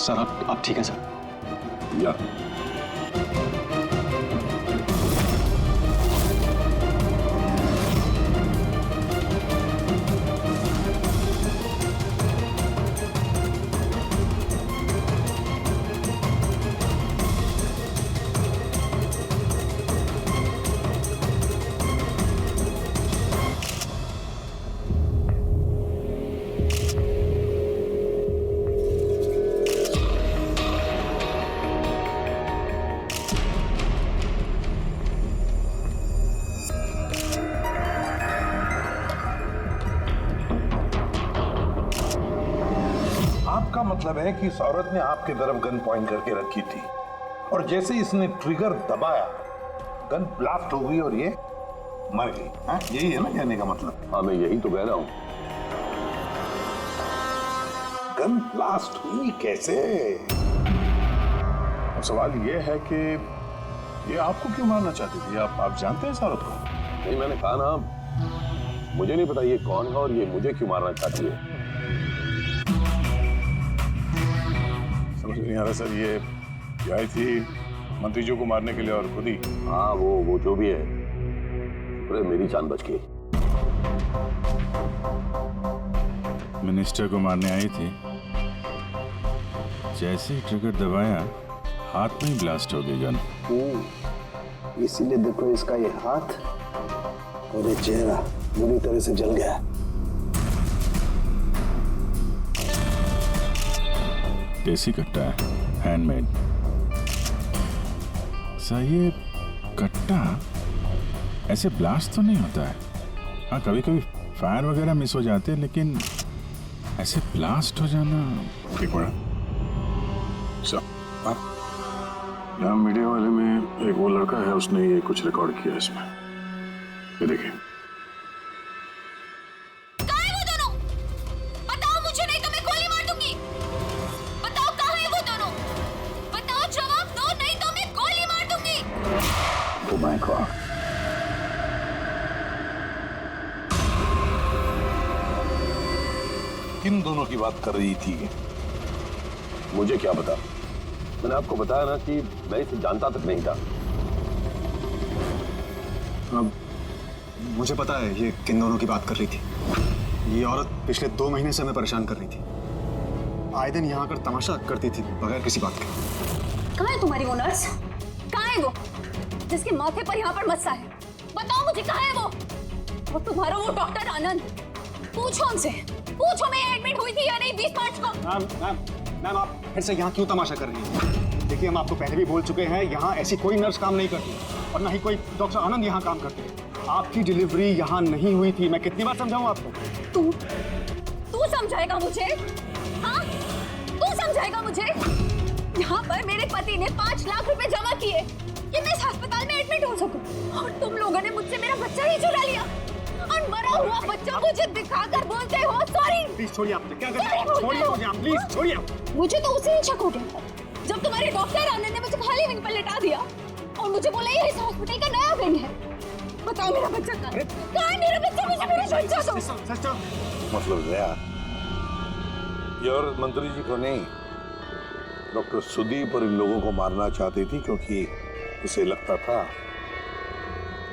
Sir आप ठीक हैं सर? या आपका मतलब है कि इस औरत ने आपके तरफ गन पॉइंट करके रखी थी और जैसे इसने ट्रिगर दबाया गन ब्लास्ट हो गई और ये मर गई। हाँ, यही है ना कहने का मतलब? हाँ, मैं यही तो कह रहा हूं। गन ब्लास्ट हुई कैसे? अब सवाल ये है कि ये आपको क्यों मारना चाहती थी? आप जानते हैं इस औरत को? नहीं, मैंने कहा ना, मुझे नहीं पता ये कौन है और ये मुझे क्यों मारना चाहती है। समझ नहीं आ रहा सर। ये आई थी मंत्री जी को मारने के लिए और खुद ही। हाँ, वो जो भी है, अरे मेरी जान बच गई। मिनिस्टर को मारने आई थी, जैसे ही ट्रिगर दबाया हाथ में ही ब्लास्ट हो गई गन। इसीलिए देखो इसका ये हाथ और ये चेहरा बुरी तरह से जल गया। देसी कट्टा है, हैंडमेड। सर ये कट्टा ऐसे ब्लास्ट तो नहीं होता है। हाँ, कभी कभी फायर वगैरह मिस हो जाते हैं, लेकिन ऐसे ब्लास्ट हो जाना। एक मिनट सर, यहाँ मीडिया वाले में एक वो लड़का है, उसने ये कुछ रिकॉर्ड किया इसमें, ये देखिए। कहाँ है वो दोनों? बताओ मुझे, नहीं तो मैं गोली मार दूंगी। बताओ कहाँ है वो दोनों? बताओ, जवाब दो, नहीं तो मैं गोली मार दूंगी। Oh my God. किन दोनों की बात कर रही थी? मुझे क्या पता? मैंने आपको बताया ना कि मैं इसे जानता तक नहीं था। अब मुझे पता है ये किन दोनों की बात कर रही थी। ये औरत पिछले 2 महीने से हमें परेशान कर रही थी। आए दिन यहाँ आकर तमाशा करती थी बगैर किसी बात के। कहाँ है तुम्हारी वो नर्स? कहाँ है वो जिसके माथे पर यहाँ पर मस्सा है? बताओ मुझे, कहाँ है वो? और तुम्हारा वो डॉक्टर आनंद, पूछो उनसे, पूछो मैं एडमिट हुई थी या नहीं 20 मार्च को। मैम आप फिर से यहाँ क्यों तमाशा कर रही हैं? देखिए, हम आपको पहले भी बोल चुके हैं, यहाँ ऐसी कोई नर्स काम नहीं करती और ना ही कोई डॉक्टर आनंद यहाँ काम करते हैं। आपकी डिलीवरी यहाँ नहीं हुई थी। मैं कितनी बार समझाऊं आपको? तू समझाएगा मुझे? हाँ, तू समझाएगा मुझे? यहाँ पर मेरे पति ने 5 लाख रुपए जमा किए कि मैं इस अस्पताल में एडमिट हो सकूं, और तुम लोगों ने मुझसे मेरा बच्चा ही चुरा लिया और मरा हुआ बच्चा मुझे दिखाकर बोलते हो सॉरी। प्लीज छोड़िए, आप क्या कर रहे हैं? छोड़िए मुझे, आप प्लीज छोड़िए। मुझे तो उसी दिन शक हो गया जब तुम्हारे डॉक्टर आनंद ने मुझे खाली विंग पर लेटा दिया और मुझे बोला ये इस हॉस्पिटल का नया विंग है। बताओ मेरा बच्चा कहाँ है? कहाँ है मेरा बच्चा? मुझे मेरा बच्चा दो। मतलब गया ये औरत मंत्री जी को नहीं, डॉक्टर सुदीप और इन लोगों को मारना चाहती थी, क्योंकि उसे लगता था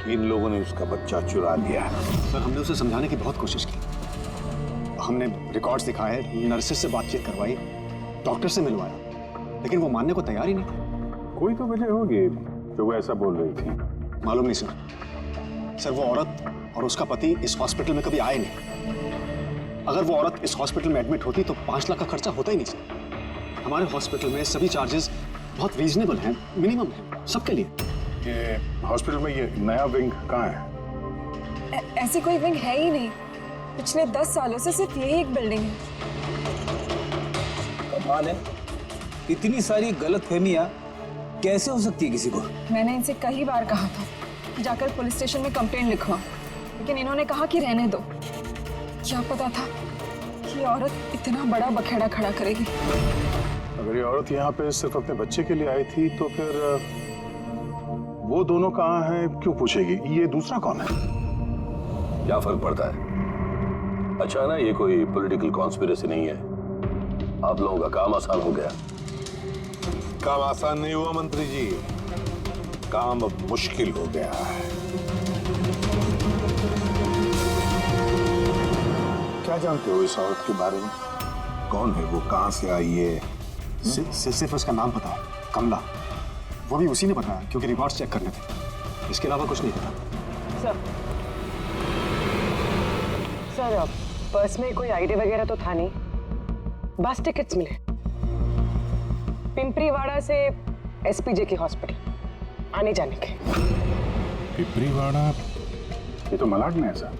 कि इन लोगों ने उसका बच्चा चुरा लिया। सर, हमने उसे समझाने की बहुत कोशिश की। हमने रिकॉर्ड्स दिखाए, नर्सेस से बातचीत करवाई, डॉक्टर से मिलवाया, लेकिन वो मानने को तैयार ही नहीं थी। कोई तो वजह होगी जो वो ऐसा बोल रही थी। मालूम नहीं सर, वो औरत और उसका पति इस हॉस्पिटल में कभी आए नहीं। अगर वो औरत इस हॉस्पिटल में एडमिट होती तो 5 लाख का खर्चा होता ही नहीं सर। हमारे हॉस्पिटल में सभी चार्जेस बहुत रीजनेबल हैं, मिनिमम है सबके लिए। ये हॉस्पिटल में ये नया विंग कहाँ है? ऐसी कोई विंग है ही नहीं। पिछले 10 सालों से सिर्फ यही एक बिल्डिंग है। कमाल है, इतनी सारी गलतफहमियां कैसे हो सकती है किसी को? मैंने इनसे कई बार कहा था जाकर पुलिस स्टेशन में कंप्लेंट लिखवा, लेकिन इन्होंने कहा कि रहने दो। क्या पता था कि औरत इतना बड़ा बखेड़ा खड़ा करेगी। अगर ये औरत यहाँ पे सिर्फ अपने बच्चे के लिए आई थी तो फिर वो दोनों कहाँ हैं क्यों पूछेगी? ये दूसरा कौन है? क्या फर्क पड़ता है? अच्छा ना, ये कोई पॉलिटिकल कॉन्स्पिरेसी नहीं है। आप लोगों का काम आसान हो गया। काम आसान नहीं हुआ मंत्री जी, काम अब मुश्किल हो गया है। क्या जानते हो इस औरत के बारे में? कौन है वो, कहां से आई है? सिर्फ उसका नाम पता है, कमला। वो भी उसी ने बताया क्योंकि रिकॉर्ड्स चेक करने थे। इसके अलावा कुछ नहीं पता। सर पर्स में कोई आईडी वगैरह तो था नहीं, बस टिकट्स मिले। पिंपरीवाड़ा से एसपीजे की हॉस्पिटल आने जाने के। पिपरीवाड़ा, ये तो मलाड में है सर।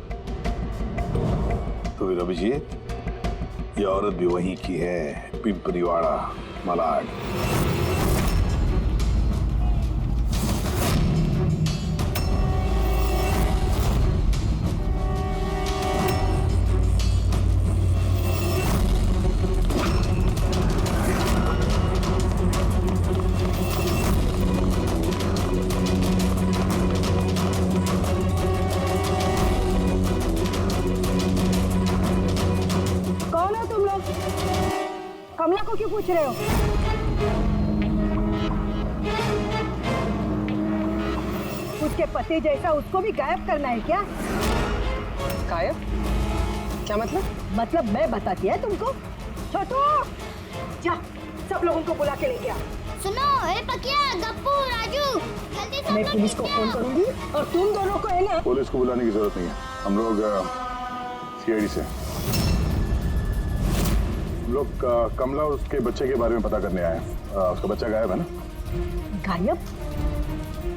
तो फिर अभिजीत, ये औरत भी वहीं की है, पिंपरीवाड़ा मलाड। कौन हो तुम लोग? कमला को क्यों पूछ रहे हो? उसके पति जैसा उसको भी गायब करना है क्या? गायब? क्या मतलब? मतलब मैं बताती है तुमको। छोटू, जा सब लोगों को बुला के लेके आ। सुनो, ए पकिया, गप्पू, राजू, जल्दी सब मैं लोग पुलिस को नीचे फोन आओ। करूंगी और तुम दोनों को है ना। पुलिस को बुलाने की जरूरत नहीं है, हम लोग सीआईडी से। हम लोग कमला और उसके बच्चे के बारे में पता करने आए हैं। उसका बच्चा गायब है ना? गायब?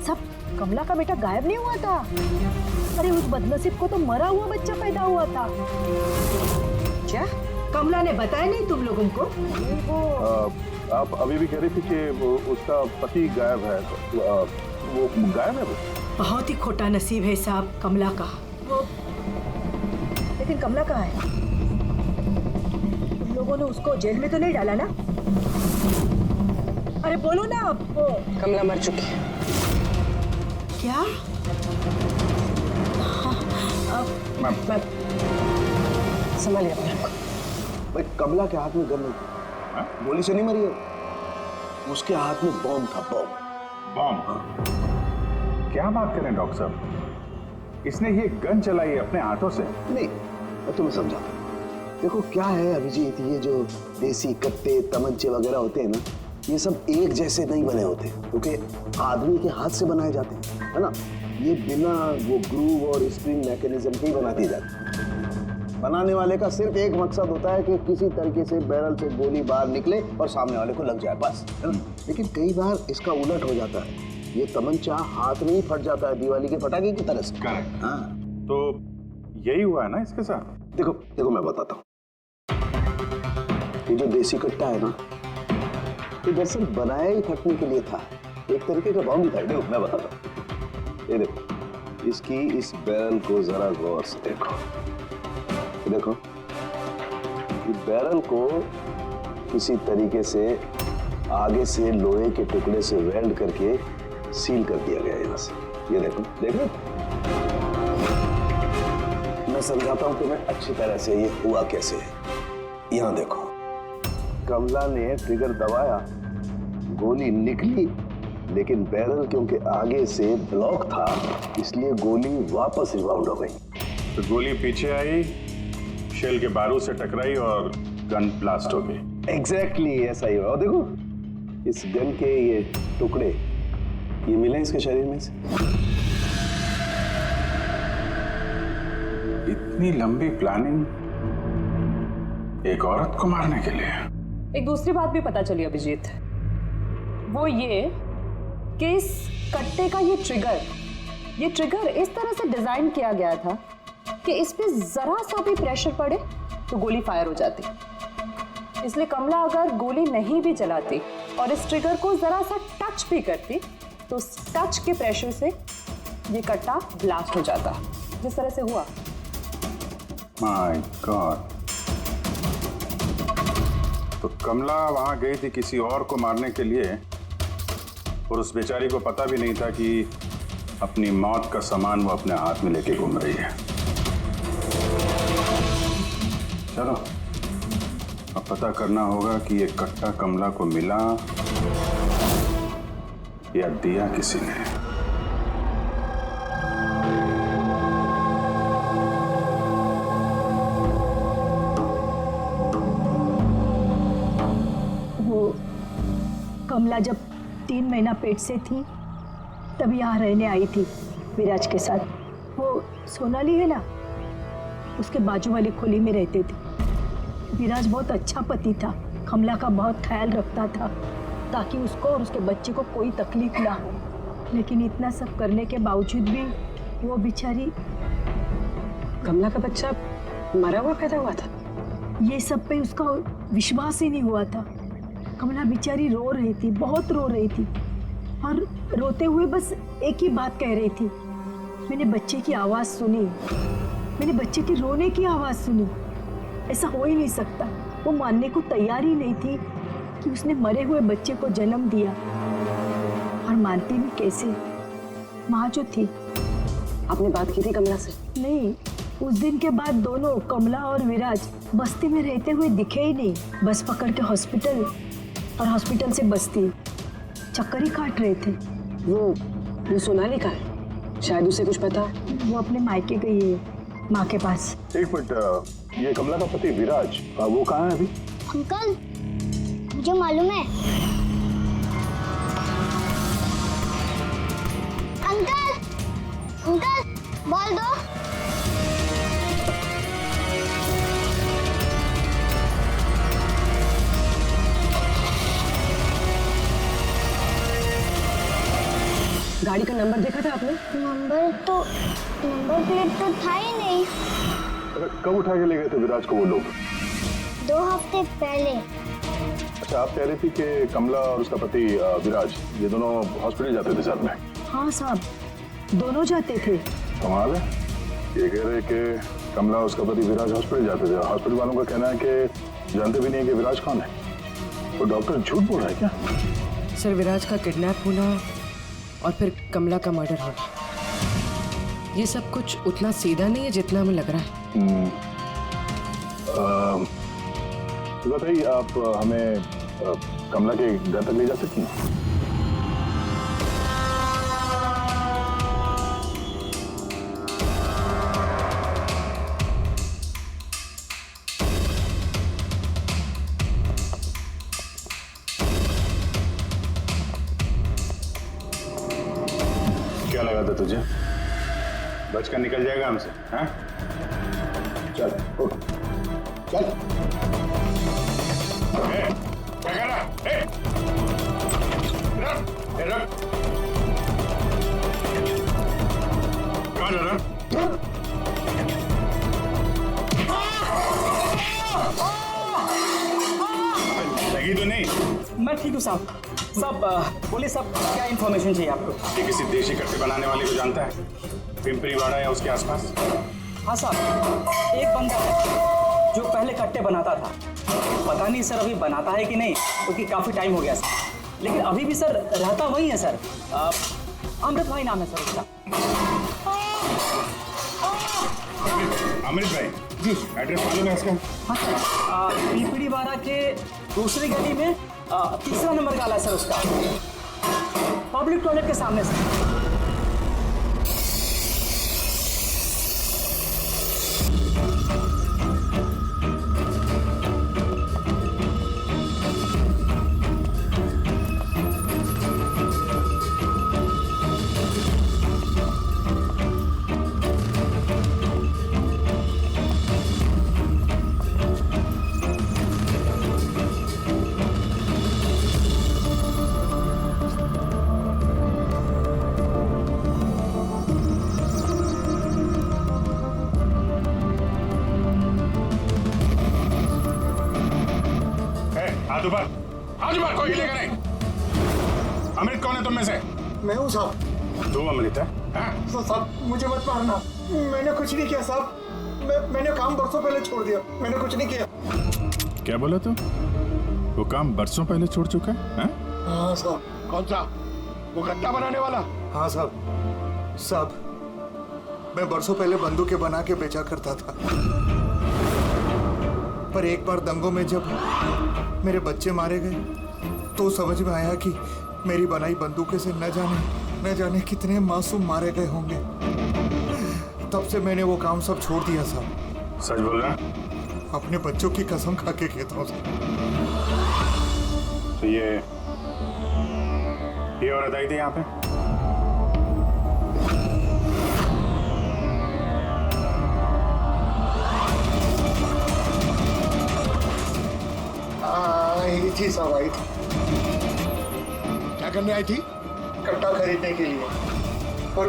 सब कमला का बेटा गायब नहीं हुआ था। अरे उस बदनसीब को तो मरा हुआ बच्चा पैदा हुआ था। क्या कमला ने बताया नहीं तुम लोगों को? आप अभी भी कह रही थी कि वो उसका पति गायब है, वो गायब है वो? बहुत ही खोटा नसीब है साहब कमला का। वो लेकिन कमला कहाँ है? तुम लोगों ने उसको जेल में तो नहीं डाला ना? अरे बोलो ना अब। कमला मर चुकी है। क्या? मैं संभालिए अपने आप को। भाई कमला के हाथ में गन नहीं था, गोली से नहीं मरी है, उसके हाथ में बॉम्ब था। बॉम्ब? क्या बात करें डॉक्टर साहब, इसने ये गन चलाई है अपने हाथों से? नहीं, मैं तुम्हें समझाता हूं। देखो क्या है अभिजीत, ये जो देसी कट्टे तमंचे वगैरह होते हैं ना, ये सब एक जैसे नहीं बने होते, क्योंकि आदमी के हाथ से बनाए जाते हैं, है ना। ये बिना वो ग्रूव और स्प्रिंग मैकेनिज्म के ही बना दिए जाते हैं। बनाने वाले का सिर्फ एक मकसद होता है कि किसी तरीके से बैरल से गोली बाहर निकले और सामने वाले को लग जाए, बस, है ना। लेकिन कई बार इसका उलट हो जाता है, ये तमंचा हाथ में ही फट जाता है, दिवाली के पटाखे की तरह से। करेक्ट। हाँ, तो यही हुआ है ना इसके साथ? देखो मैं बताता हूँ। ये जो देसी कट्टा है ना, ये दरअसल बनाया ही फटने के लिए था, एक तरीके का बॉम्ब ही था। देखो मैं बताता हूँ, ये देखो, इसकी इस बैरल को जरा गौर से देखो। ये देखो, ये बैरल को किसी तरीके से आगे से लोहे के टुकड़े से वेल्ड करके सील कर दिया गया यहाँ से। ये देखो, देखो मैं समझाता हूँ तुम्हें अच्छी तरह से ये हुआ कैसे है। यहाँ देखो, कमला ने ट्रिगर दबाया, गोली निकली, लेकिन बैरल क्योंकि आगे से ब्लॉक था, इसलिए गोली वापस रिबाउंड हो गई। तो गोली पीछे आई, शेल के बारूद से टकराई और गन ब्लास्ट हो गई। एग्जैक्टली ऐसा ही हुआ। और देखो, इस गन के ये टुकड़े ये मिले इसके शरीर में से। इतनी लंबी प्लानिंग एक औरत को मारने के लिए? एक दूसरी बात भी पता चली अभिजीत, वो ये कि इस कट्टे का ये ट्रिगर इस तरह से डिजाइन किया गया था कि इस पे जरा सा भी प्रेशर पड़े तो गोली फायर हो जाती। इसलिए कमला अगर गोली नहीं भी चलाती और इस ट्रिगर को जरा सा टच भी करती तो उस टच के प्रेशर से ये कट्टा ब्लास्ट हो जाता, जिस तरह से हुआ। My God. तो कमला वहां गई थी किसी और को मारने के लिए, और उस बेचारी को पता भी नहीं था कि अपनी मौत का सामान वो अपने हाथ में लेके घूम रही है। चलो अब पता करना होगा कि ये कट्टा कमला को मिला या दिया किसी ने? वो कमला जब 3 महीना पेट से थी तब यहाँ रहने आई थी विराज के साथ। वो सोनाली है ना, उसके बाजू वाली खोली में रहते थे। विराज बहुत अच्छा पति था, कमला का बहुत ख्याल रखता था ताकि उसको और उसके बच्चे को कोई तकलीफ ना हो। लेकिन इतना सब करने के बावजूद भी वो बेचारी। कमला का बच्चा मरा हुआ पैदा हुआ था? ये सब पे उसका विश्वास ही नहीं हुआ था। कमला बेचारी रो रही थी, बहुत रो रही थी, और रोते हुए बस एक ही बात कह रही थी, मैंने बच्चे की आवाज़ सुनी, मैंने बच्चे के रोने की आवाज़ सुनी। ऐसा हो ही नहीं सकता। वो मानने को तैयार ही नहीं थी कि उसने मरे हुए बच्चे को जन्म दिया। और मानती भी कैसे? माँ जो थी। आपने बात की थी कमला से? नहीं, उस दिन के बाद दोनों, कमला और विराज, बस्ती में रहते हुए दिखे ही नहीं। बस पकड़ के हॉस्पिटल और हॉस्पिटल से बस्ती चक्कर ही काट रहे थे। वो सोनाली का है? शायद उसे कुछ पता है। वो अपने मायके गई है, माँ के पास। एक मिनट, ये कमला का पति विराज, वो कहाँ है अभी? अंकल, मुझे मालूम है। अंकल, अंकल, बोल दो। गाड़ी का नंबर देखा था आपने? नंबर प्लेट तो था ही नहीं। कब उठा के ले गए थे विराज को वो लोग? 2 हफ्ते पहले। अच्छा, आप कह रही थी कि कमला और उसका पति विराज, ये दोनों हॉस्पिटल जाते थे साथ में? हाँ साहब, दोनों जाते थे। कमाल है, ये कह रहे कि कमला और उसका पति विराज हॉस्पिटल जाते थे। हॉस्पिटल वालों का कहना है कि जानते भी नहीं कि विराज कौन है। वो डॉक्टर झूठ बोल रहा है क्या? सर, विराज का किडनैप होना और फिर कमला का मर्डर होना, ये सब कुछ उतना सीधा नहीं है जितना हमें लग रहा है। तो बताइए, आप हमें कमला के घर तक ले जा सकती हैं? क्या लगा था तुझे? बचकर निकल जाएगा हमसे? हाँ? चल उठ, चल। क्या कर रहा? रख। कहाँ जा रहा? लगी तो नहीं? मैं ठीक हूँ साहब। सब बोलिए, सब क्या इन्फॉर्मेशन चाहिए आपको? ये किसी देशी कट्टे बनाने वाले को जानता है? पिंपरीवाड़ा या उसके आसपास? हाँ साहब, एक बंदा है जो पहले कट्टे बनाता था। पता नहीं सर अभी बनाता है कि नहीं, क्योंकि काफ़ी टाइम हो गया सर। लेकिन अभी भी सर रहता वही है सर। अमृत भाई नाम है सर उसका। अमृत भाई जी, एड्रेस मालूम है इसका? हाँ, पिंपरीवाड़ा के दूसरी गली में 3रा नंबर का आला है सर उसका, पब्लिक टॉयलेट के सामने से। आज बार कोई लेकर नहीं। अमृत कौन है तुम में से? मैं हूँ साहब। तू अमृत है? तो साहब मुझे मत मारना, मैंने कुछ नहीं किया साहब। मैंने काम बरसों पहले छोड़ दिया, मैंने कुछ नहीं किया। क्या बोला तू? वो काम बरसों पहले छोड़ चुका है? हाँ साहब। कौन सा? वो गट्टा बनाने वाला? हाँ साहब। साहब, मैं बरसों पहले बंदूकें बना के बेचा करता था, पर एक बार दंगों में जब मेरे बच्चे मारे गए तो समझ में आया कि मेरी बनाई बंदूकें से न जाने कितने मासूम मारे गए होंगे। तब से मैंने वो काम सब छोड़ दिया साहब। सच बोल रहा? अपने बच्चों की कसम खा के कहता हूँ साहब। तो ये औरत आई थी यहाँ पे? आई थी साहब, आई थी। क्या करने आई थी? कट्टा खरीदने के लिए। और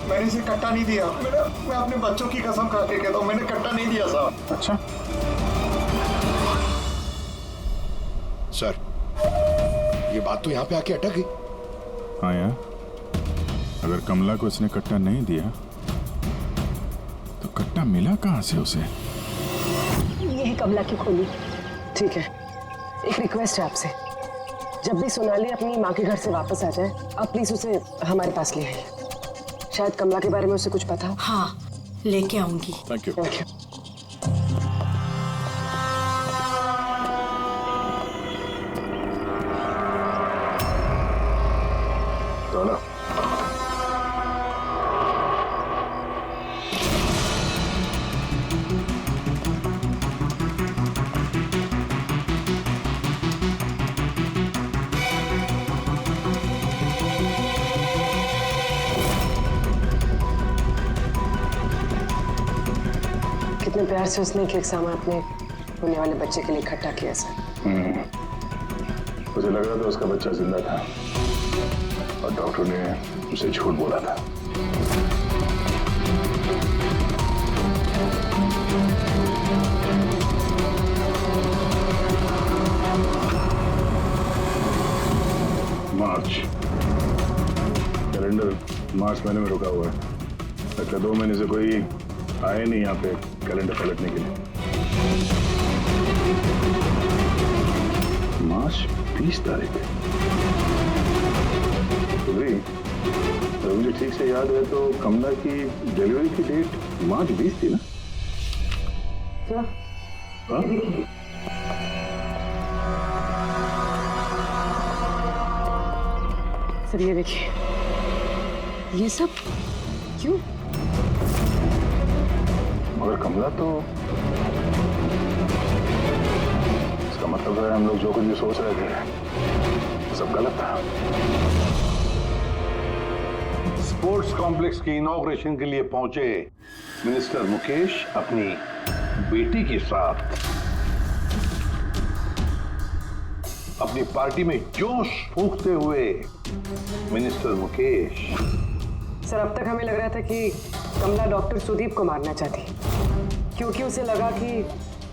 मैंने इसे कट्टा नहीं दिया। मैं अपने बच्चों की कसम खा के कहता हूँ, मैंने कट्टा नहीं दिया साहब। अच्छा सर, ये बात तो यहाँ पे आके अटक गई। हाँ यार, अगर कमला को इसने कट्टा नहीं दिया तो कट्टा मिला कहाँ से उसे? ये है कमला की खोली। ठीक है, एक रिक्वेस्ट है आपसे, जब भी सोनाली अपनी माँ के घर से वापस आ जाए आप प्लीज उसे हमारे पास ले आइए। शायद कमला के बारे में उसे कुछ पता हो। हाँ, लेके आऊंगी। Thank you. Thank you. कितने प्यार से उसने एक सामान अपने होने वाले बच्चे के लिए इकट्ठा किया सर। उसे लग रहा था उसका बच्चा जिंदा था और डॉक्टर ने उसे झूठ बोला था। मार्च कैलेंडर मार्च महीने में रुका हुआ है। लगता 2 महीने से कोई आए नहीं यहाँ पे कैलेंडर पलटने के लिए। मार्च 20 तारीख। तो भाई अगर मुझे ठीक से याद है तो कमला की डिलीवरी की डेट मार्च 20 थी ना? क्या? हाँ? सर ये देखिए, ये सब क्यों? मगर कमला तो, इसका मतलब है हम लोग जो कुछ भी सोच रहे थे सब गलत था। स्पोर्ट्स कॉम्प्लेक्स के इनॉग्रेशन के लिए पहुंचे मिनिस्टर मुकेश अपनी बेटी के साथ अपनी पार्टी में जोश फूंकते हुए मिनिस्टर मुकेश। सर अब तक हमें लग रहा था कि कमला डॉक्टर सुदीप को मारना चाहती, क्योंकि उसे लगा कि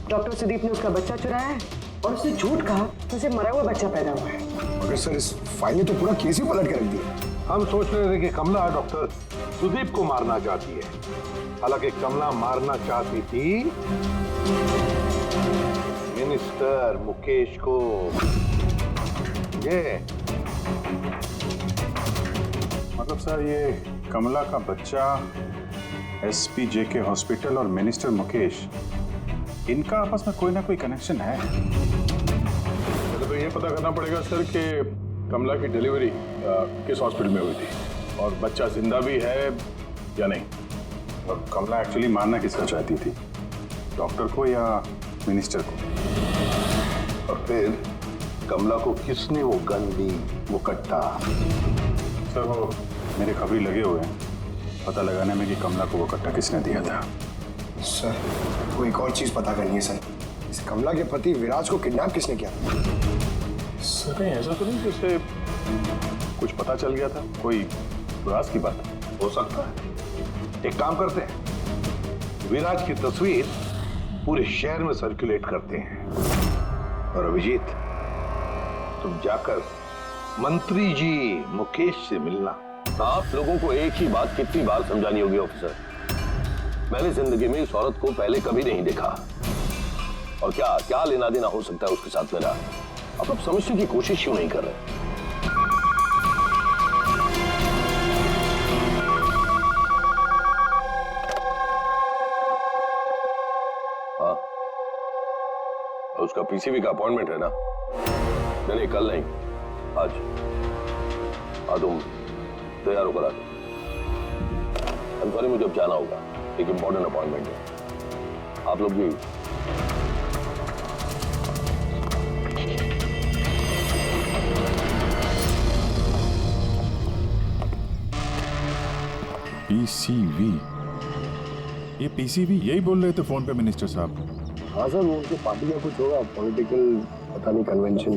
डॉक्टर सुदीप ने उसका बच्चा चुराया है और उसने झूठ कहा तो उसे मरा हुआ बच्चा पैदा हुआ है। मगर सर इस फाइल ने तो पूरा केस ही पलट कर रख दिया। हम सोच रहे थे कि कमला डॉक्टर सुदीप को मारना चाहती है, हालांकि कमला मारना चाहती थी मिनिस्टर मुकेश को। ये मतलब सर ये कमला का बच्चा SPJK हॉस्पिटल और मिनिस्टर मुकेश, इनका आपस में कोई ना कोई कनेक्शन है। तो ये पता करना पड़ेगा सर कि कमला की डिलीवरी किस हॉस्पिटल में हुई थी और बच्चा जिंदा भी है या नहीं। और कमला एक्चुअली मारना किसका चाहती थी, डॉक्टर को या मिनिस्टर को? और फिर कमला को किसने वो गन दी, वो कट्टा? सर वो मेरे खबरी लगे हुए हैं पता लगाने में कि कमला को वो कट्टा किसने दिया था। सर को एक और चीज पता करनी है सर, इस कमला के पति विराज को किडनैप किसने किया? सर कहीं ऐसा तो नहीं कि उसे कुछ पता चल गया था, कोई राज की बात? हो सकता है। एक काम करते हैं, विराज की तस्वीर पूरे शहर में सर्कुलेट करते हैं और अभिजीत तुम जाकर मंत्री जी मुकेश से मिलना। आप लोगों को एक ही बात कितनी बार समझानी होगी ऑफिसर? मैंने जिंदगी में इस औरत को पहले कभी नहीं देखा और क्या लेना देना हो सकता है उसके साथ मेरा? आप लोग समझने की कोशिश क्यों नहीं कर रहे? हाँ, उसका PCV का अपॉइंटमेंट है ना? नहीं कल नहीं, आज। हाँ तुम तैयार होकर आ जाओ। मुझे अब जाना होगा, एक इंपॉर्टेंट अपॉइंटमेंट है। आप लोग भी पीसीवी, ये पीसीवी यही बोल रहे थे फोन पे मिनिस्टर साहब। हाँ सर, वो उनकी पार्टी का कुछ होगा, पॉलिटिकल पता नहीं कन्वेंशन।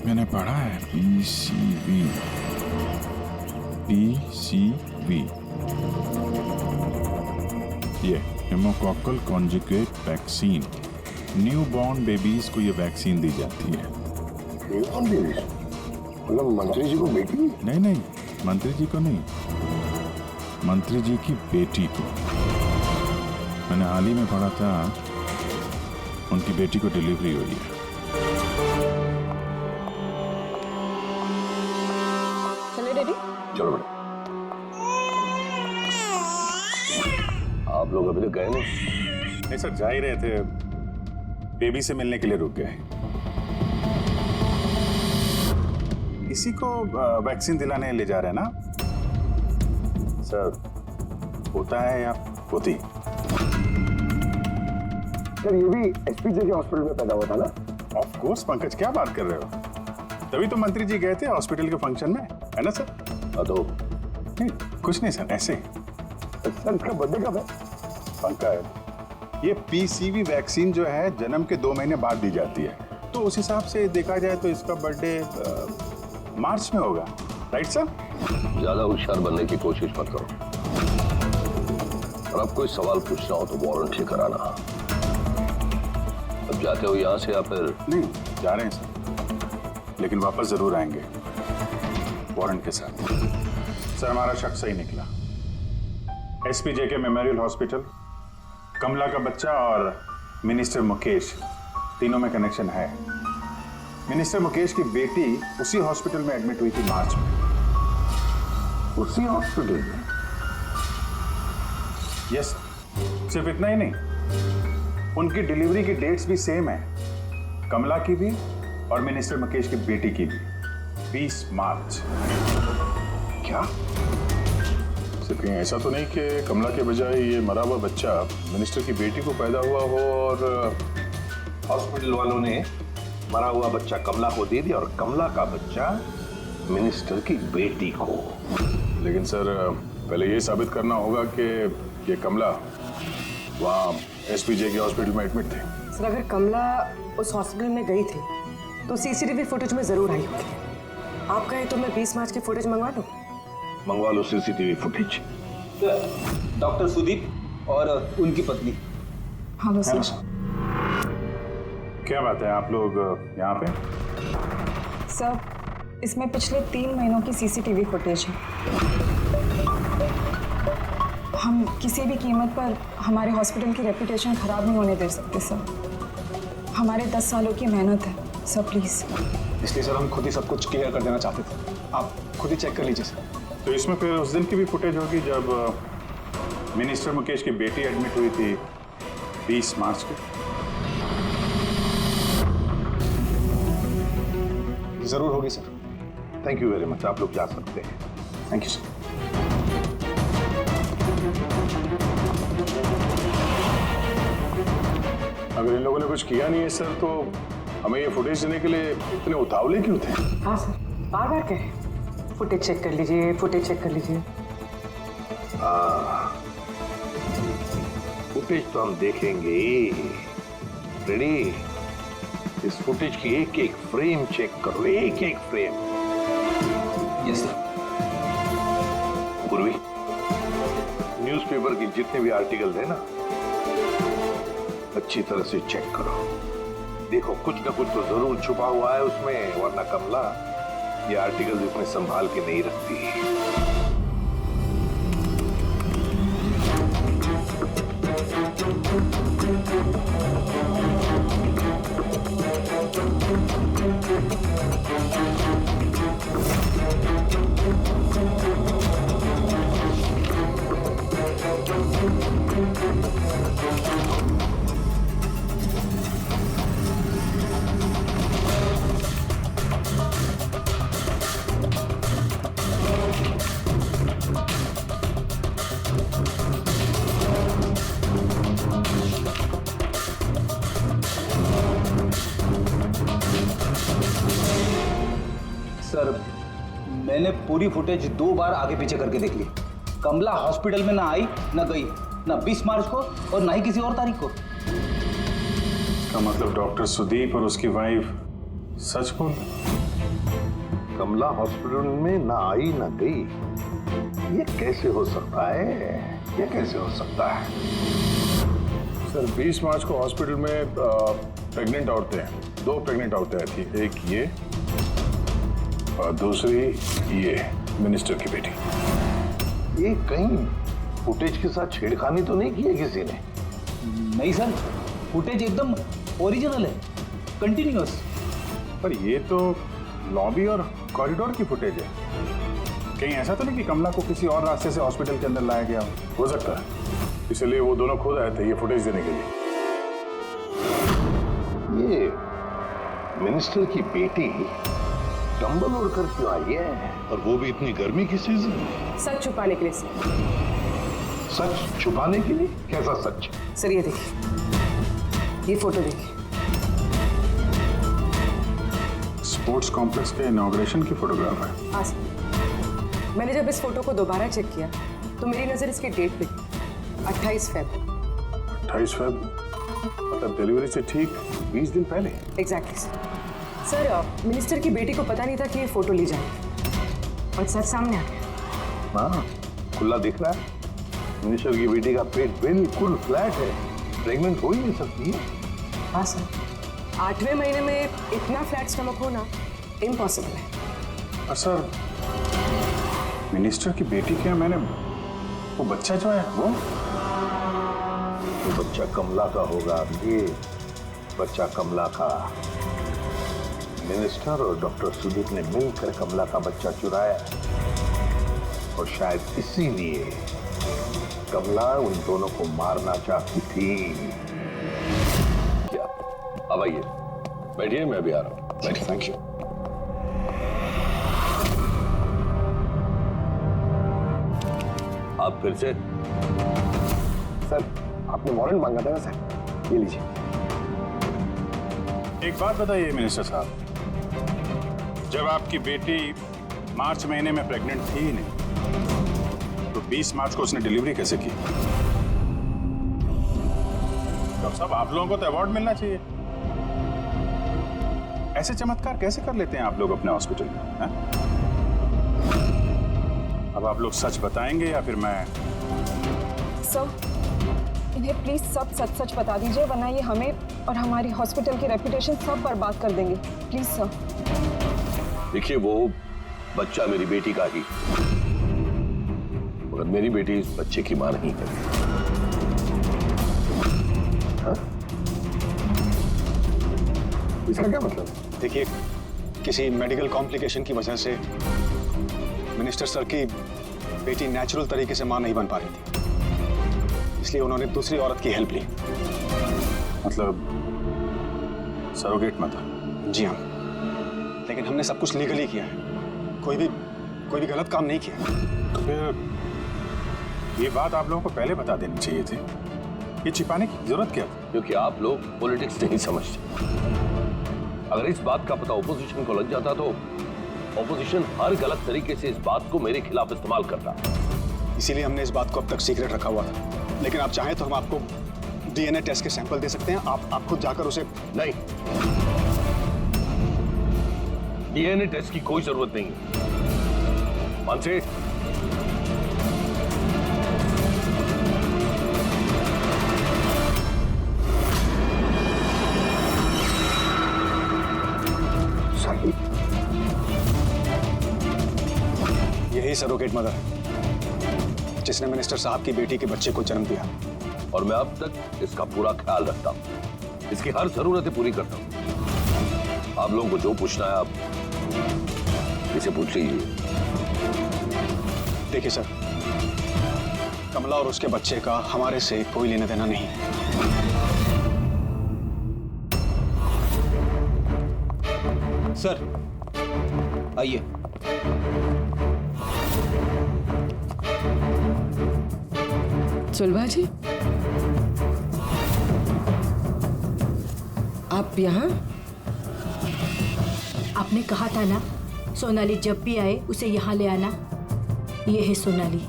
मैंने पढ़ा है पीसीवी, पीसीवी, ये pneumococcal conjugate vaccine. Newborn babies को ये वैक्सीन दी जाती है। Newborn babies? मतलब मंत्री जी को बेटी? नहीं नहीं, मंत्री जी को नहीं, मंत्री जी की बेटी को। मैंने हाल ही में पढ़ा था उनकी बेटी को डिलीवरी हुई है। चले डैडी? चलो बेटा। आप लोग अभी तक गए नहीं सर, जा ही रहे थे, बेबी से मिलने के लिए रुक गए। इसी को वैक्सीन दिलाने ले जा रहे हैं ना सर? होता है या होती? सर ये भी एसपीजे के हॉस्पिटल में पैदा हुआ था ना? ऑफ कोर्स पंकज, क्या बात कर रहे हो? तभी तो मंत्री जी गए थे हॉस्पिटल के फंक्शन में, है ना सर? तो नहीं कुछ नहीं सर, ऐसे। सर इसका बर्थडे कब है? पंकज, ये पीसीवी वैक्सीन जो है जन्म के 2 महीने बाद दी जाती है, तो उस हिसाब से देखा जाए तो इसका बर्थडे मार्च में होगा, राइट सर? ज्यादा होशियार बनने की कोशिश मत करो, और अब कोई सवाल पूछना हो तो वारंट लेकर आना। अब जाते हो यहाँ से या फिर? नहीं, जा रहे हैं सर, लेकिन वापस जरूर आएंगे वारंट के साथ। सर हमारा शक सही निकला। एसपीजे के मेमोरियल हॉस्पिटल, कमला का बच्चा और मिनिस्टर मुकेश, तीनों में कनेक्शन है। मिनिस्टर मुकेश की बेटी उसी हॉस्पिटल में एडमिट हुई थी मार्च में। उसी हॉस्पिटल में? यस, सिर्फ इतना ही नहीं, उनकी डिलीवरी की डेट्स भी सेम है, कमला की भी और मिनिस्टर मुकेश की बेटी की भी, 20 मार्च। क्या? सिर्फ कहीं ऐसा तो नहीं कि कमला के बजाय ये मरा हुआ बच्चा मिनिस्टर की बेटी को पैदा हुआ हो और हॉस्पिटल वालों ने मरा हुआ बच्चा कमला को दे दिया और कमला का बच्चा मिनिस्टर की बेटी को। लेकिन सर पहले ये साबित करना होगा कि ये कमला वहाँ एसपीजे के हॉस्पिटल में एडमिट थे। सर अगर कमला उस हॉस्पिटल में गई थी तो सीसीटीवी फुटेज में जरूर आई होगी। आप कहें तो मैं 20 मार्च की फुटेज मंगवा दूं? मंगवा लो सीसीटीवी फुटेज। डॉक्टर सुदीप और उनकी पत्नी। Hello sir. क्या बात है, आप लोग यहाँ पे? सर इसमें पिछले 3 महीनों की सीसीटीवी फुटेज है। हम किसी भी कीमत पर हमारे हॉस्पिटल की रेपुटेशन खराब नहीं होने दे सकते सर। हमारे 10 सालों की मेहनत है सर, प्लीज। इसलिए सर हम खुद ही सब कुछ क्लियर कर देना चाहते थे, आप खुद ही चेक कर लीजिए सर। तो इसमें फिर उस दिन की भी फुटेज होगी जब मिनिस्टर मुकेश की बेटी एडमिट हुई थी 20 मार्च को। जरूर होगी sir. Thank you very much, आप लोग जा सकते हैं। Thank you sir. अगर इन लोगों ने कुछ किया नहीं है सर तो हमें ये फुटेज देने के लिए इतने उतावले क्यों थे? हाँ सर, बार बार कहें फुटेज चेक कर लीजिए, फुटेज चेक कर लीजिए। फुटेज तो हम देखेंगे। रेडी? इस फुटेज की एक एक फ्रेम चेक करो, एक एक फ्रेम। Yes sir. पूर्वी, न्यूज़पेपर के जितने भी आर्टिकल है ना, अच्छी तरह से चेक करो। देखो कुछ ना कुछ तो जरूर छुपा हुआ है उसमें, वरना कमला ये आर्टिकल इतने संभाल के नहीं रखती। सर मैंने पूरी फुटेज 2 बार आगे पीछे करके देख ली। कमला हॉस्पिटल में ना आई ना गई, ना 20 मार्च को और ना ही किसी और तारीख को। इसका मतलब डॉक्टर सुदीप और उसकी वाइफ सच बोल। कमला हॉस्पिटल में ना आई ना गई, ये कैसे हो सकता है? ये कैसे हो सकता है? सर 20 मार्च को हॉस्पिटल में प्रेग्नेंट औरतें हैं, 2 प्रेग्नेंट औरतें आई थी, एक ये और दूसरी ये मिनिस्टर की बेटी। ये कहीं फुटेज के साथ छेड़खानी तो नहीं की है किसी ने? नहीं सर, फुटेज एकदम ओरिजिनल है, कंटिन्यूअस। पर ये तो लॉबी और कॉरिडोर की फुटेज है। कहीं ऐसा तो नहीं कि कमला को किसी और रास्ते से हॉस्पिटल के अंदर लाया गया हो सकता है, इसलिए वो दोनों खुद आए थे ये फुटेज देने के लिए। ये मिनिस्टर की बेटी कंबल ओढ़कर क्यों आई है, और वो भी इतनी गर्मी की सीजन में? सच छुपाने के लिए सर। सच छुपाने के लिए? कैसा सच? सर ये देखिए, ये फोटो देखिए। स्पोर्ट्स कॉम्प्लेक्स के इनॉग्रेशन की फोटोग्राफ है। हाँ सर, मैंने जब इस फोटो को दोबारा चेक किया तो मेरी नजर इसकी डेट पे 28 फेब। 28 फेब मतलब डिलीवरी से ठीक 20 दिन पहले। Exactly sir. मिनिस्टर की बेटी को पता नहीं था कि ये फोटो ली जाएगी और सच सामने आ गया। हाँ, खुला दिख रहा है। मिनिस्टर की बेटी का पेट बिल्कुल फ्लैट है, प्रेग्नेंट हो ही नहीं सकती है। हाँ सर, 8वें महीने में इतना फ्लैट स्टमक होना इम्पॉसिबल है। सर मिनिस्टर की बेटी क्या, मैंने वो बच्चा जो है वो बच्चा कमला का होगा। ये बच्चा कमला का। मिनिस्टर और डॉक्टर सुदीप ने मिलकर कमला का बच्चा चुराया और शायद इसीलिए कमला उन दोनों को मारना चाहती थी। क्या? अब आइए, बैठिए, मैं भी आ रहा हूँ। बैठिए। Thank you. आप फिर से? सर आपने वारंट मांगा था ना सर, ये लीजिए। एक बात बताइए मिनिस्टर साहब, जब आपकी बेटी मार्च महीने में प्रेग्नेंट थी ही नहीं, तो 20 मार्च को उसने डिलीवरी कैसे की? डॉक्टर साहब आप लोगों को तो अवार्ड मिलना चाहिए। ऐसे चमत्कार कैसे कर लेते हैं आप लोग अपने हॉस्पिटल में? है? अब आप लोग सच बताएंगे या फिर मैं? सर इन्हें प्लीज सब सच सच बता दीजिए, वरना ये हमें और हमारी हॉस्पिटल की रेपुटेशन सब बर्बाद कर देंगे। Please sir. देखिए वो बच्चा मेरी बेटी का ही, मगर मेरी बेटी इस बच्चे की मां नहीं है। इसका क्या मतलब? देखिए, किसी मेडिकल कॉम्प्लिकेशन की वजह से मिनिस्टर सर की बेटी नेचुरल तरीके से मां नहीं बन पा रही थी, इसलिए उन्होंने दूसरी औरत की हेल्प ली। मतलब सरोगेट मदर? जी हाँ, लेकिन हमने सब कुछ लीगली किया है, कोई भी गलत काम नहीं किया। तो फिर ये बात आप लोगों को पहले बता देनी चाहिए थी, ये छिपाने की जरूरत क्या? क्योंकि आप लोग पॉलिटिक्स नहीं समझते। अगर इस बात का पता ऑपोजिशन को लग जाता तो ऑपोजिशन हर गलत तरीके से इस बात को मेरे खिलाफ इस्तेमाल करता। इसीलिए हमने इस बात को अब तक सीक्रेट रखा हुआ था, लेकिन आप चाहें तो हम आपको डीएनए टेस्ट के सैंपल दे सकते हैं, आप खुद जाकर उसे। नहीं, डीएनए टेस्ट की कोई जरूरत नहीं है। मानसे यही सरोगेट मदर है जिसने मिनिस्टर साहब की बेटी के बच्चे को जन्म दिया, और मैं अब तक इसका पूरा ख्याल रखता हूं, इसकी हर जरूरतें पूरी करता हूं। आप लोगों को जो पूछना है आप इसे पूछ लीजिए। देखिए सर, कमला और उसके बच्चे का हमारे से कोई लेना देना नहीं है। सर आइए। सुलभा जी, आप यहाँ? आपने कहा था ना सोनाली जब भी आए उसे यहाँ ले आना। ये है सोनाली।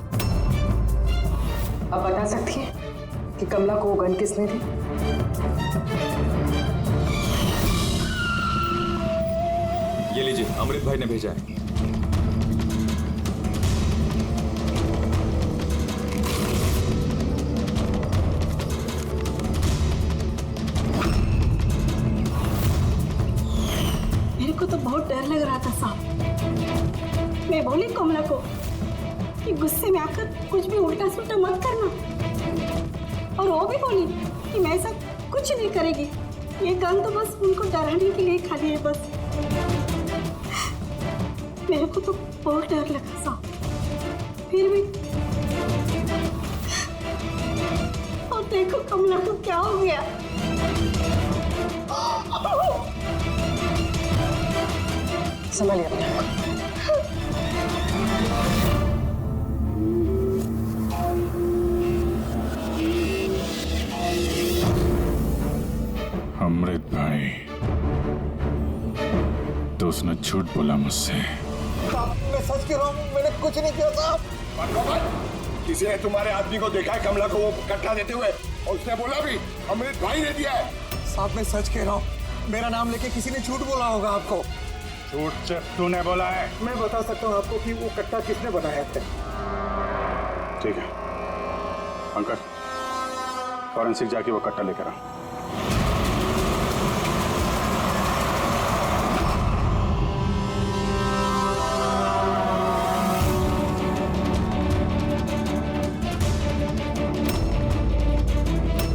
आप बता सकती हैं कि कमला को वो गन किसने दी? ये लीजिए, अमृत भाई ने भेजा है। मेरे को तो बहुत डर लग रहा था साहब। मैं बोली कमला को कि गुस्से में आकर कुछ भी उल्टा सुल्टा मत करना, और वो भी बोली कि मैं ऐसा कुछ नहीं करेगी। ये गन तो बस उनको डराने के लिए खाली है बस। मेरे को तो बहुत डर लगा साहब, फिर भी। और देखो कमला को क्या हो गया। संभालिए अपने। अमृत भाई, तो उसने झूठ बोला मुझसे। मैं सच कह रहा हूँ, मैंने कुछ नहीं किया साहब। किसी ने तुम्हारे आदमी को देखा है कमला को वो कट्टा देते हुए, और उसने बोला भी अमृत भाई ने दिया है। साहब मैं सच कह रहा हूँ, मेरा नाम लेके किसी ने झूठ बोला होगा आपको। झूठ सिर्फ तूने बोला है। मैं बता सकता हूँ आपको कि वो कट्टा किसने बनाया है। ठीक है पंकज, फॉरेंसिक जाके वो कट्टा लेकर आ।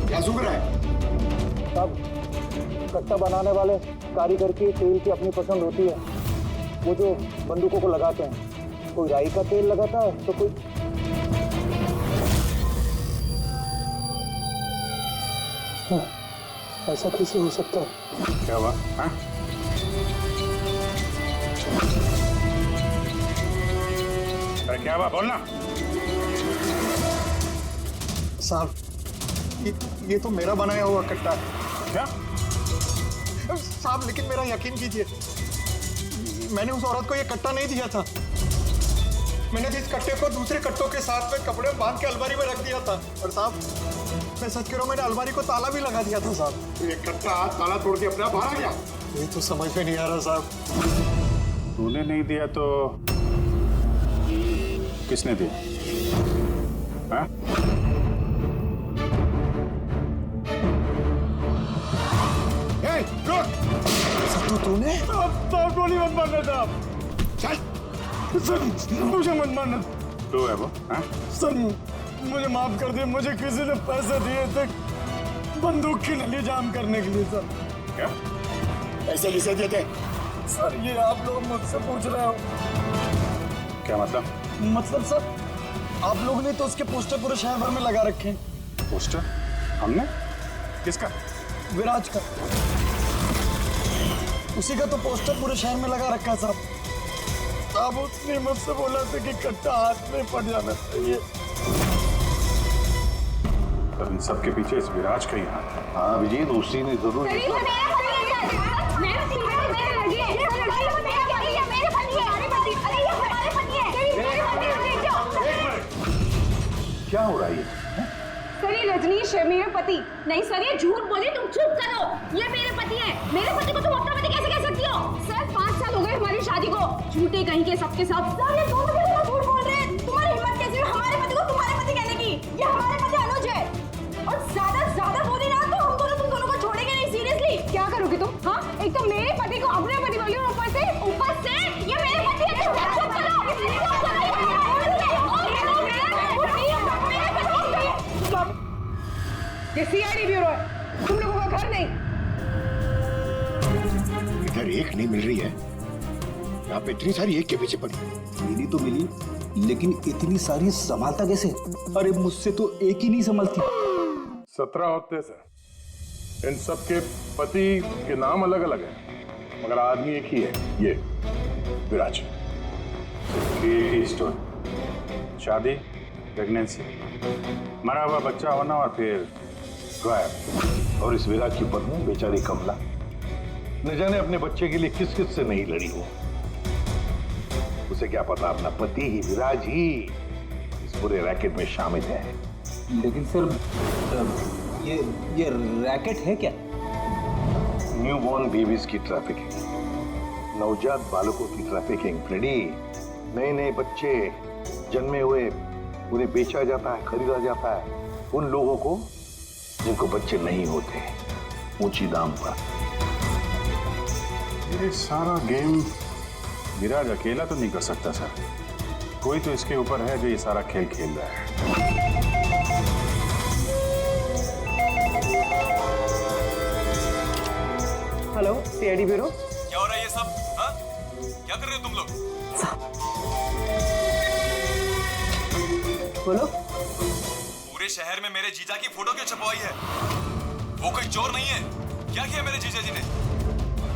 क्या सूख रहा है? साहब, कट्टा बनाने वाले कारीगर की तेल की अपनी पसंद होती है। वो जो बंदूकों को लगाते हैं, कोई राई का तेल लगाता है तो कोई। ऐसा कैसे हो सकता है? क्या हुआ? हाँ? अरे क्या हुआ, बोलना। साहब ये तो मेरा बनाया हुआ कट्टा है। क्या? साहब लेकिन मेरा यकीन कीजिए, मैंने उस औरत को ये कट्टा नहीं दिया था। मैंने इस कट्टे को दूसरे कट्टों के साथ में कपड़े बांध के अलमारी में रख दिया था। और साहब मैं सच कह रहा हूँ, मैंने अलमारी को ताला भी लगा दिया था साहब। तो ये कट्टा ताला तोड़ के अपने आप बाहर आ गया? ये तो समझ में नहीं आ रहा साहब। तूने नहीं दिया तो किसने दिया? हाँ? तूने? गोली मत मारना साहब। सर मुझे मत मारना। तू है वो? हाँ? सर मुझे माफ कर दिए, मुझे किसी ने पैसे दिए थे बंदूक की नली जाम करने के लिए। सर क्या पैसे किसे दिए थे? सर ये आप लोग मुझसे पूछ रहे हो? क्या मतलब? मतलब सर आप लोगों ने तो उसके पोस्टर पूरे शहर भर में लगा रखे हैं। पोस्टर? हमने? किसका? विराज का। उसी का तो पोस्टर पूरे शहर में लगा रखा है साहब। साहब उसने मुझसे बोला था कि कट्टा हाथ में पड़ जाना चाहिए। तो इन सबके पीछे इस विराज का ही हाथ है। हाँ अभिजीत, उसी ने जरूर। क्या हो रहा है? सर ये रजनीश है, मेरा पति। नहीं सर ये झूठ बोले, तुम चुप करो। ये मेरे पति है। मेरे पति को तुम अपना पति कैसे कह सकती हो? सर 5 साल हो गए हमारी शादी को। झूठे कहीं के सबके सब। सर ये दोनों मिलकर झूठ बोल रहे हैं। तुम्हारी हिम्मत कैसे हुई हमारे पति को तुम्हारे पति कहने की? ये हमारे पति अनुज है। और ज्यादा बोली ना तो हम दोनों तुम दोनों को छोड़ेंगे नहीं। सीरियसली क्या करोगी तुम? हाँ एक तो मेरे पति को अपने पति बोली, ऊपर से ये मेरे पति है। चुप करो। ये सीआईडी ब्यूरो है, तुम लोगों का घर नहीं। इधर एक नहीं मिल रही है, यहाँ पे इतनी सारी एक के पीछे पड़ी। मिली तो मिली, लेकिन इतनी सारी संभालता कैसे? अरे मुझसे तो एक ही नहीं संभलती। 17 होते सर। इन सब के पति के नाम अलग अलग हैं, मगर आदमी एक ही है, ये विराज। एक ही स्टोरी, शादी, प्रेगनेंसी, मरा हुआ बच्चा होना और फिर गायब। और इस विराज की पत्नी बेचारी कमला, न जाने अपने बच्चे के लिए किस किस से नहीं लड़ी हो। उसे क्या पता, अपना पति ही विराज ही इस पूरे रैकेट में शामिल है। लेकिन सर ये रैकेट है क्या? न्यूबॉर्न बेबीज की ट्रैफिकिंग, नवजात बालकों की ट्रैफिकिंग फ्रेडी। नए नए बच्चे जन्मे हुए उन्हें बेचा जाता है, खरीदा जाता है उन लोगों को जिनको बच्चे नहीं होते, ऊंची दाम पर। ये सारा गेम विराज अकेला तो नहीं कर सकता सर, कोई तो इसके ऊपर है जो ये सारा खेल खेल रहा है। Hello, CID bureau. क्या हो रहा है ये सब? हाँ? क्या कर रहे हो तुम लोग? बोलो। पूरे शहर में मेरे जीजा की फोटो क्यों छपवाई है? वो कोई चोर नहीं है। क्या किया मेरे जीजा जी ने?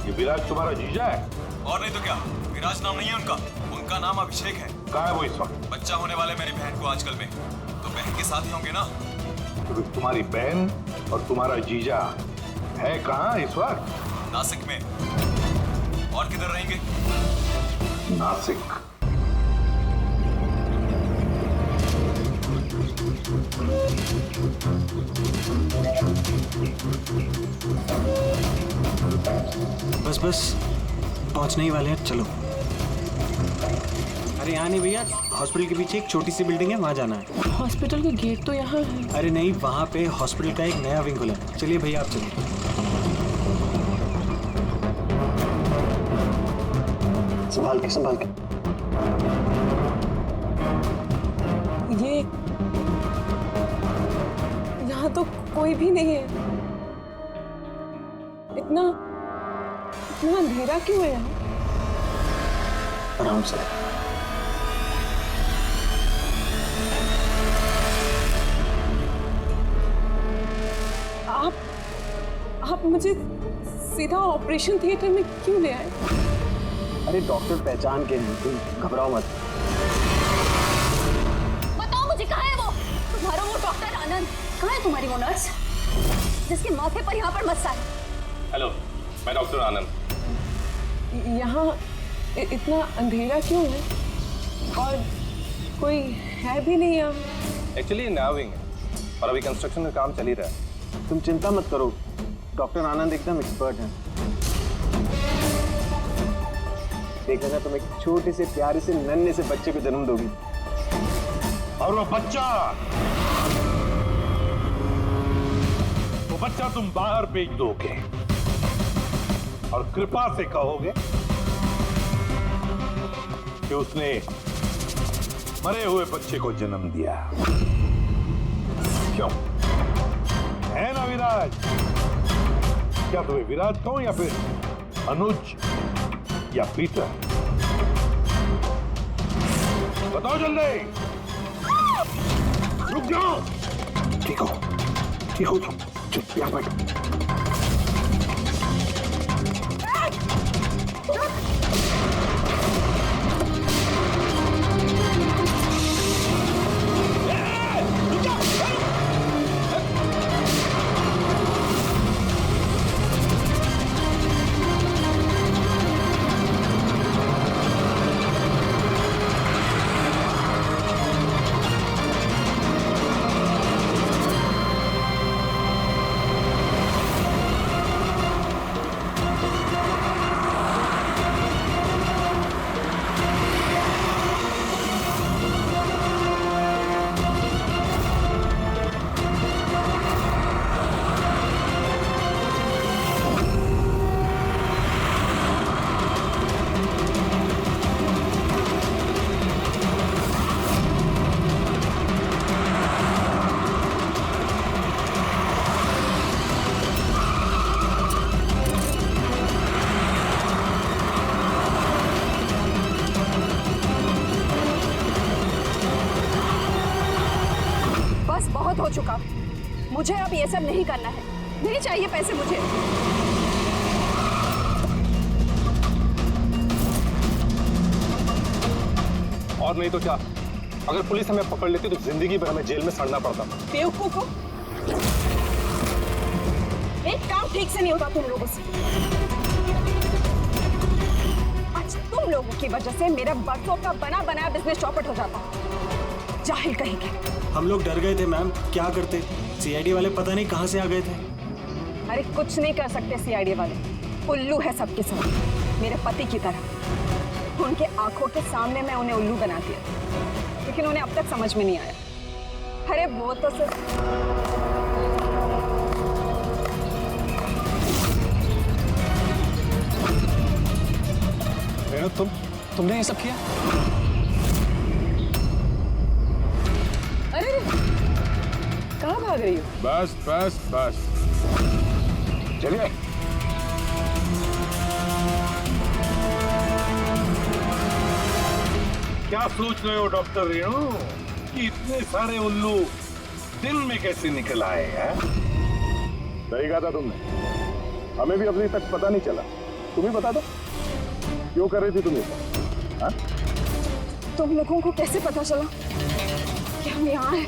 ये विराज तुम्हारा जीजा है? और नहीं तो क्या, विराज नाम नहीं है उनका नाम अभिषेक है। कहाँ है वो इस वक्त? बच्चा होने वाले मेरी बहन को आजकल में, तो बहन के साथ ही होंगे ना। तो तुम्हारी बहन और तुम्हारा जीजा है कहाँ इस वक्त? नासिक में। और किधर रहेंगे? नासिक। बस बस पहुंचने ही वाले हैं, चलो। अरे यहाँ नहीं भैया, हॉस्पिटल के पीछे एक छोटी सी बिल्डिंग है, वहाँ जाना है। हॉस्पिटल के गेट तो यहाँ है। अरे नहीं, वहाँ पे हॉस्पिटल का एक नया विंग खुला है। चलिए भैया आप चलिए। संभाल के संभाल के। ये यहाँ तो कोई भी नहीं है। इतना अंधेरा क्यों है यहाँ? आराम से। आप मुझे सीधा ऑपरेशन थिएटर में क्यों ले आए? अरे डॉक्टर पहचान के नहीं, तुम घबराओ मत। बताओ मुझे, कहाँ है वो तुम्हारा वो डॉक्टर आनंद? कहाँ है तुम्हारी वो नर्स जिसके माथे पर यहाँ पर मस्सा है? हेलो, मैं डॉक्टर आनंद। यहाँ इतना अंधेरा क्यों है? और कोई है भी नहीं यहाँ। एक्चुअली नया विंग है और अभी कंस्ट्रक्शन का काम चल ही रहा है। तुम चिंता मत करो, डॉक्टर आनंद एकदम एक्सपर्ट हैं। देखा ना, तुम एक छोटे से प्यारे से नन्हे से बच्चे को जन्म दोगी। और वो बच्चा तुम बाहर भेज दोगे और कृपा से कहोगे कि उसने मरे हुए बच्चे को जन्म दिया। क्यों? है ना विराज? क्या तुम्हें विराज कहूं या फिर अनुज या पीटर? बताओ जल्दी। रुक जाओ। ठीक हो तुम, चुप यहाँ बैठो। हो चुका, मुझे अब ये सब नहीं करना है। नहीं चाहिए पैसे मुझे। और नहीं तो क्या, अगर पुलिस हमें पकड़ लेती तो जिंदगी भर हमें जेल में सड़ना पड़ता। बेवकूफ हो, एक काम ठीक से नहीं होता तुम लोगों से। आज तुम लोगों की वजह से मेरा बरसों का बना बनाया बिजनेस चौपट हो जाता। जाहिल कहेंगे। हम लोग डर गए थे मैम, क्या करते? सीआईडी वाले पता नहीं कहां से आ गए थे। अरे कुछ नहीं कर सकते सीआईडी वाले, उल्लू है सबके सब, मेरे पति की तरह। उनके आंखों के सामने मैं उन्हें उल्लू बना दिया, लेकिन उन्हें अब तक समझ में नहीं आया। अरे वो तो सिर्फ तुमने ये सब किया? अरे कहाँ भाग रही हो? बस बस बस, चलिए। क्या सोच रहे हो डॉक्टर रेणु कि इतने सारे उल्लू दिन में कैसे निकल आए हैं? सही कहा था तुमने, हमें भी अभी तक पता नहीं चला। तुम ही बता दो क्यों कर रही थी तुम ये? हाँ? तुम लोगों को कैसे पता चला कि हम यहाँ हैं?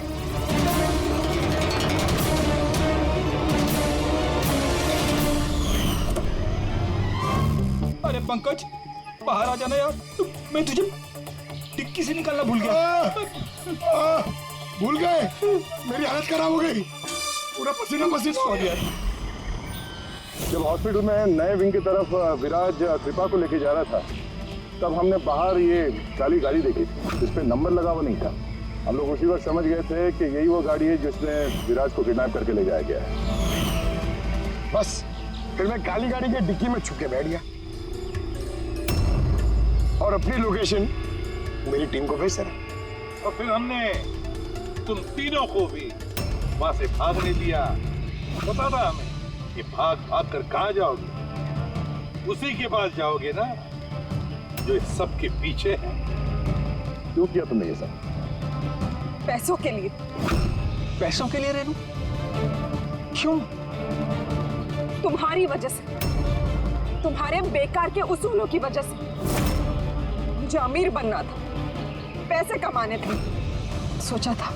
अरे पंकज, बाहर आ जाना यार, मैं तुझे डिक्की से निकालना भूल गया। भूल गए? मेरी हालत खराब हो गई, पूरा पसीना पसीना हो गया। जब हॉस्पिटल में नए विंग की तरफ विराज कृपा को लेके जा रहा था, तब हमने बाहर ये काली गाड़ी देखी थी, जिस पे नंबर लगा हुआ नहीं था। हम लोग उसी वक्त समझ गए थे कि यही वो गाड़ी है जिसमें विराज को किडनैप करके ले जाया गया है। बस फिर मैं काली गाड़ी के डिक्की में छुप के बैठ गया और अपनी लोकेशन मेरी टीम को भेज रहा। और फिर हमने तुम तीनों को भी वहां से भागने दिया। पता था हमें कि भाग भाग कर कहां जाओगे, उसी के पास जाओगे ना जो इस सब के पीछे है। क्यों किया तुमने ये सब? पैसों के लिए। पैसों के लिए रेनू? क्यों? तुम्हारी वजह से, तुम्हारे बेकार के उसूलों की वजह से। मुझे अमीर बनना था, पैसे कमाने थे। सोचा था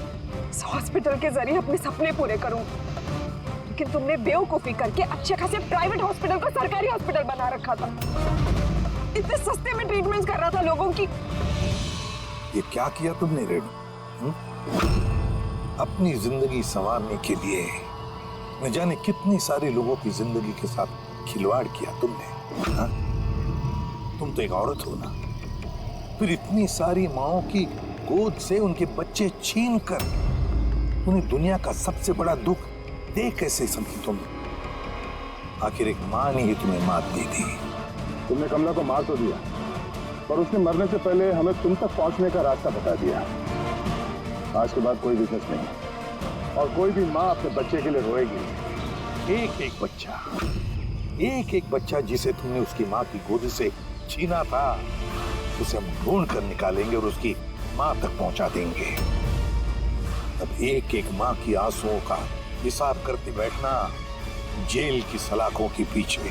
इस हॉस्पिटल के जरिए अपने सपने पूरे करूं, लेकिन तुमने बेवकूफी करके अच्छे खासे प्राइवेट हॉस्पिटल को सरकारी हॉस्पिटल बना रखा था। इतने सस्ते में ट्रीटमेंट कर रहा था लोगों की। ये क्या किया तुमने रेणु? अपनी जिंदगी संवारने के लिए न जाने कितनी सारे लोगों की जिंदगी के साथ खिलवाड़ किया तुमने। हा? तुम तो एक औरत हो ना, फिर इतनी सारी माओं की गोद से उनके बच्चे छीन कर उन्हें दुनिया का सबसे बड़ा दुख दे कैसे समझी तुम? आखिर एक मां ने ही तुम्हें मात दी थी। तुमने कमला को मार तो दिया, पर उसने मरने से पहले हमें तुम तक पहुंचने का रास्ता बता दिया। आज के बाद कोई बिजनेस नहीं, और कोई भी माँ अपने बच्चे के लिए रोएगी। एक एक बच्चा जिसे तुमने उसकी माँ की गोद से छीना था, उसे हम ढूंढ कर निकालेंगे और उसकी माँ तक पहुंचा देंगे। अब एक एक माँ की आंसुओं का हिसाब करते बैठना जेल की सलाखों के पीछे।